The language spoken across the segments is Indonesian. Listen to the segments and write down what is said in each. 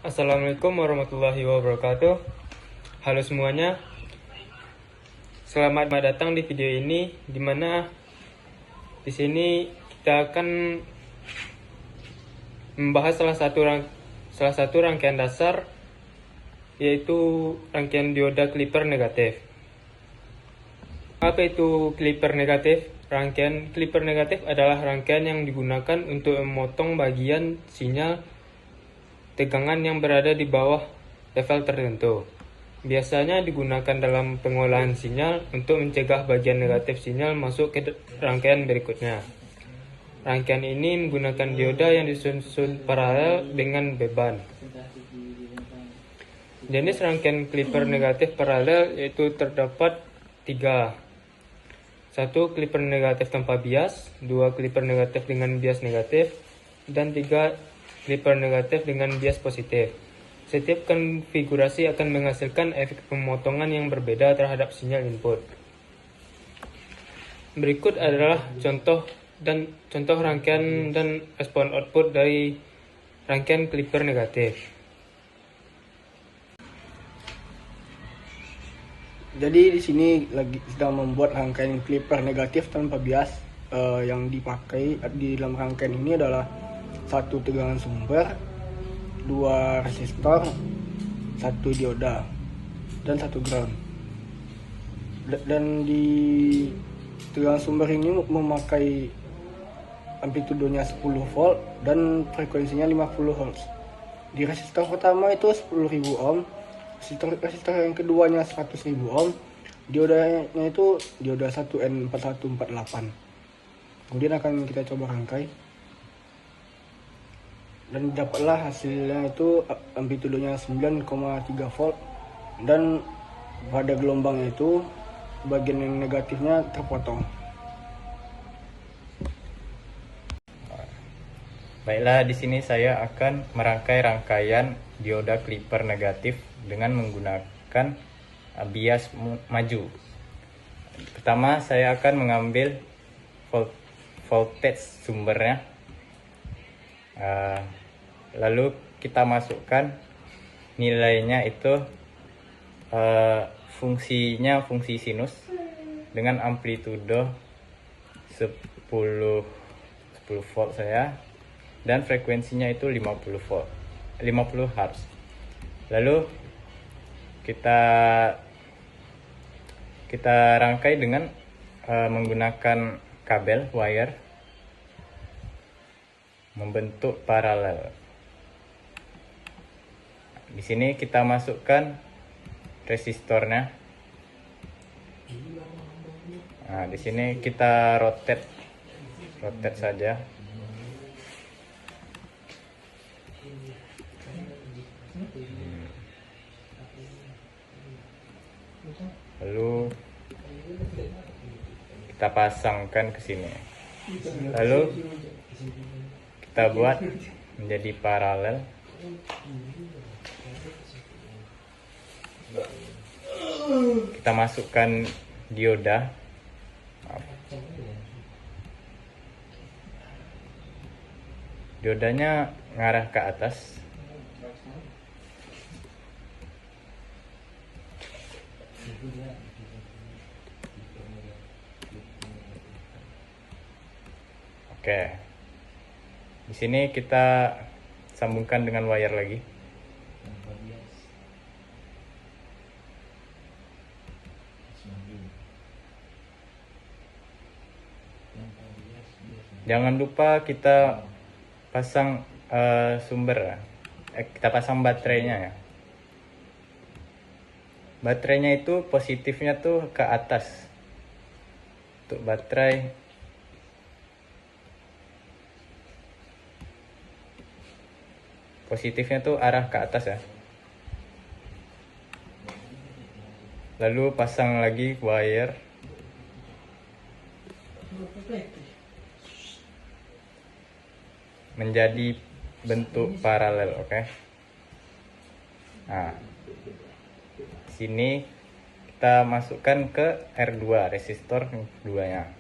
Assalamualaikum warahmatullahi wabarakatuh. Halo semuanya, selamat datang di video ini, dimana di sini kita akan membahas salah satu rangkaian dasar, yaitu rangkaian dioda Clipper negatif. Apa itu Clipper negatif? Rangkaian Clipper negatif adalah rangkaian yang digunakan untuk memotong bagian sinyal tegangan yang berada di bawah level tertentu. Biasanya digunakan dalam pengolahan sinyal untuk mencegah bagian negatif sinyal masuk ke rangkaian berikutnya. Rangkaian ini menggunakan dioda yang disusun paralel dengan beban. Jenis rangkaian Clipper negatif paralel yaitu terdapat 3. 1. Clipper negatif tanpa bias, 2. Clipper negatif dengan bias negatif, dan 3. Clipper negatif dengan bias positif. Setiap konfigurasi akan menghasilkan efek pemotongan yang berbeda terhadap sinyal input. Berikut adalah contoh rangkaian dan respon output dari rangkaian Clipper negatif. Jadi di sini lagi sedang membuat rangkaian Clipper negatif tanpa bias. Yang dipakai di dalam rangkaian ini adalah 1 tegangan sumber, 2 resistor, 1 dioda, dan 1 ground. Dan di tegangan sumber ini memakai amplitudenya 10 volt dan frekuensinya 50 Hz. Di resistor pertama itu 10.000 ohm, resistor yang keduanya 100.000 ohm, diodanya itu dioda 1N4148. Kemudian akan kita coba rangkai dan dapatlah hasilnya itu amplitudenya 9,3 volt, dan pada gelombangnya itu bagian yang negatifnya terpotong. Baiklah, di sini saya akan merangkai rangkaian dioda Clipper negatif dengan menggunakan bias maju. Pertama, saya akan mengambil voltage sumbernya. Lalu kita masukkan nilainya itu fungsi sinus dengan amplitudo 10 volt saya, dan frekuensinya itu 50 Hz. Lalu kita rangkai dengan menggunakan kabel wire membentuk paralel. Di sini kita masukkan resistornya. Nah, di sini kita rotate saja. Lalu kita pasangkan ke sini. Lalu kita buat menjadi paralel. Kita masukkan dioda. Diodanya mengarah ke atas. Oke. Di sini kita sambungkan dengan wire lagi. Jangan lupa kita pasang sumber. Kita pasang baterainya ya. Baterainya itu positifnya tuh ke atas. Untuk baterai positifnya tuh arah ke atas ya. Lalu pasang lagi wire. Menjadi bentuk paralel, oke. Nah, sini kita masukkan ke R2, resistor keduanya.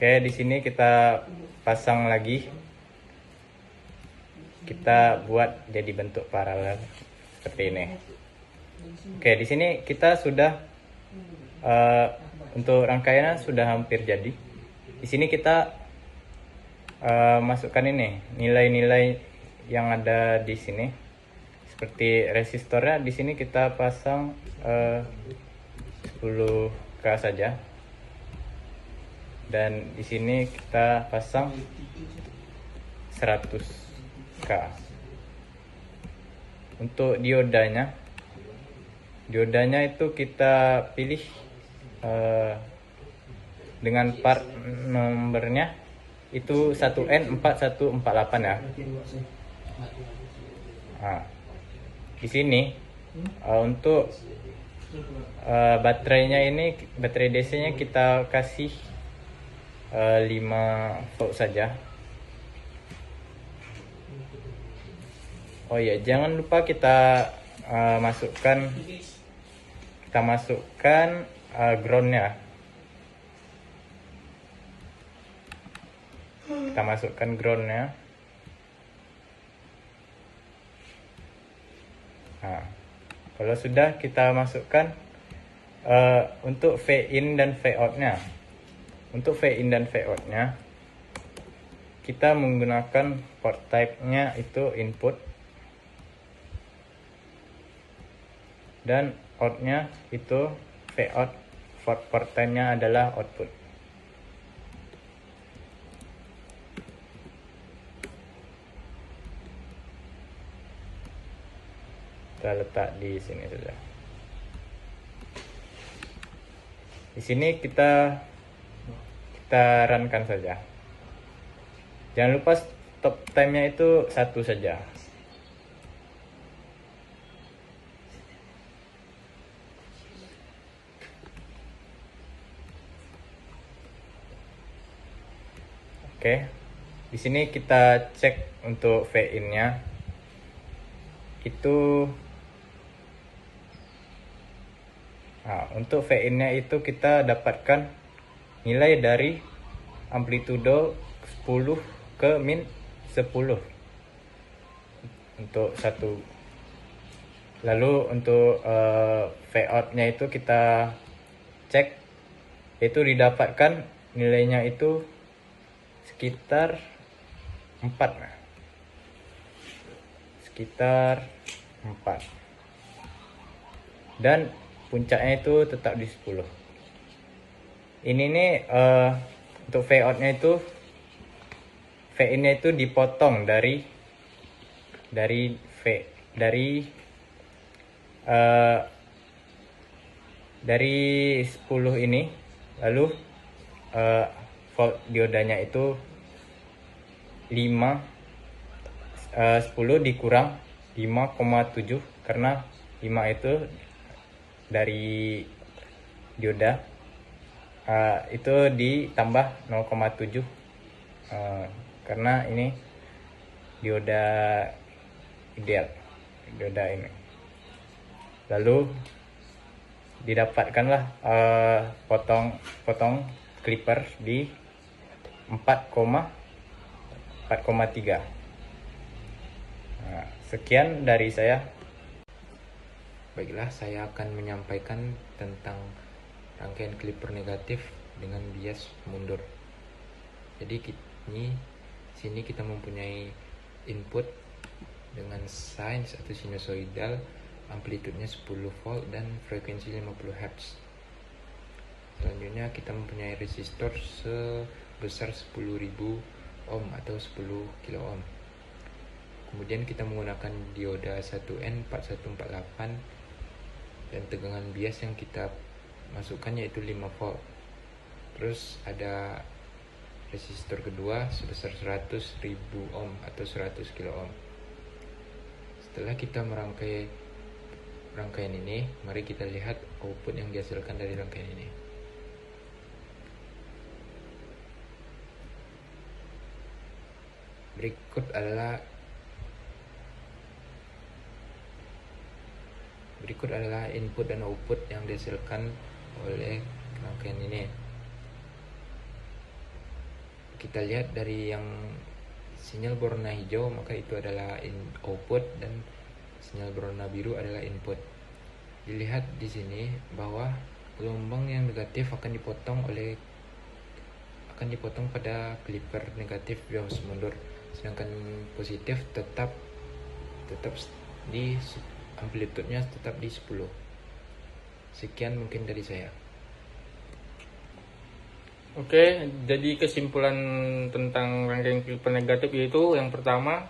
Oke, di sini kita pasang lagi. Kita buat jadi bentuk paralel seperti ini. Oke, di sini kita sudah untuk rangkaiannya sudah hampir jadi. Di sini kita masukkan ini nilai-nilai yang ada di sini. Seperti resistornya di sini kita pasang 10K saja. Dan di sini kita pasang 100K. Untuk diodanya itu kita pilih dengan part nomornya itu 1N4148 ya. Nah, di sini untuk baterainya ini, baterai DC-nya kita kasih 5 volt saja. Oh ya, jangan lupa kita masukkan groundnya. Kita masukkan groundnya. Nah, kalau sudah kita masukkan untuk V in dan V out-nya. Untuk V in dan V out-nya kita menggunakan port type-nya itu input dan out-nya itu V out. Port type-nya adalah output. Kita letak di sini saja. Di sini kita runkan saja. Jangan lupa stop time-nya itu 1 saja. Oke. Di sini kita cek untuk V in-nya. Untuk V in-nya itu kita dapatkan nilai dari amplitudo 10 ke min 10 untuk satu. Lalu untuk V out-nya itu kita cek, itu didapatkan nilainya itu sekitar 4. Sekitar 4. Dan puncaknya itu tetap di 10. Ini nih untuk V out-nya itu, V in-nya itu dipotong dari 10 ini. Lalu volt diodanya itu 10 dikurang 5,7 karena 5 itu dari dioda, itu ditambah 0,7 karena ini dioda ideal, dioda ini. Lalu didapatkanlah potong clipper di 4,3. Sekian dari saya. Baiklah, saya akan menyampaikan tentang rangkaian clipper negatif dengan bias mundur. Jadi sini kita mempunyai input dengan sinus atau sinusoidal, amplitudenya 10 volt dan frekuensi 50 Hz. Selanjutnya kita mempunyai resistor sebesar 10.000 ohm atau 10 kilo ohm. Kemudian kita menggunakan dioda 1N4148 dan tegangan bias yang kita masukkan yaitu 5 volt. Terus ada resistor kedua sebesar 100.000 ohm atau 100 kilo ohm. Setelah kita merangkai rangkaian ini, mari kita lihat output yang dihasilkan dari rangkaian ini. Berikut adalah input dan output yang dihasilkan oleh rangkaian ini. kita lihat dari yang sinyal berwarna hijau, maka itu adalah output dan sinyal berwarna biru adalah input. Dilihat di sini bahwa gelombang yang negatif akan dipotong pada clipper negatif bias mundur, sedangkan positif tetap di amplitudenya tetap di 10. Sekian mungkin dari saya. Oke, jadi kesimpulan tentang rangkaian clipper negatif yaitu yang pertama,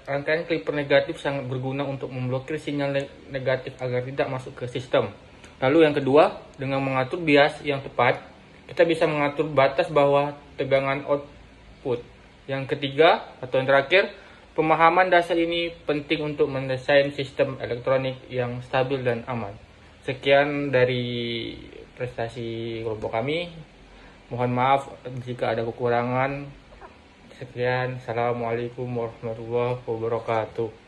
rangkaian clipper negatif sangat berguna untuk memblokir sinyal negatif agar tidak masuk ke sistem. Lalu yang kedua, dengan mengatur bias yang tepat, kita bisa mengatur batas bawah tegangan output. Yang ketiga atau yang terakhir, pemahaman dasar ini penting untuk mendesain sistem elektronik yang stabil dan aman. Sekian dari prestasi kelompok kami. Mohon maaf jika ada kekurangan. Sekian. Assalamualaikum warahmatullahi wabarakatuh.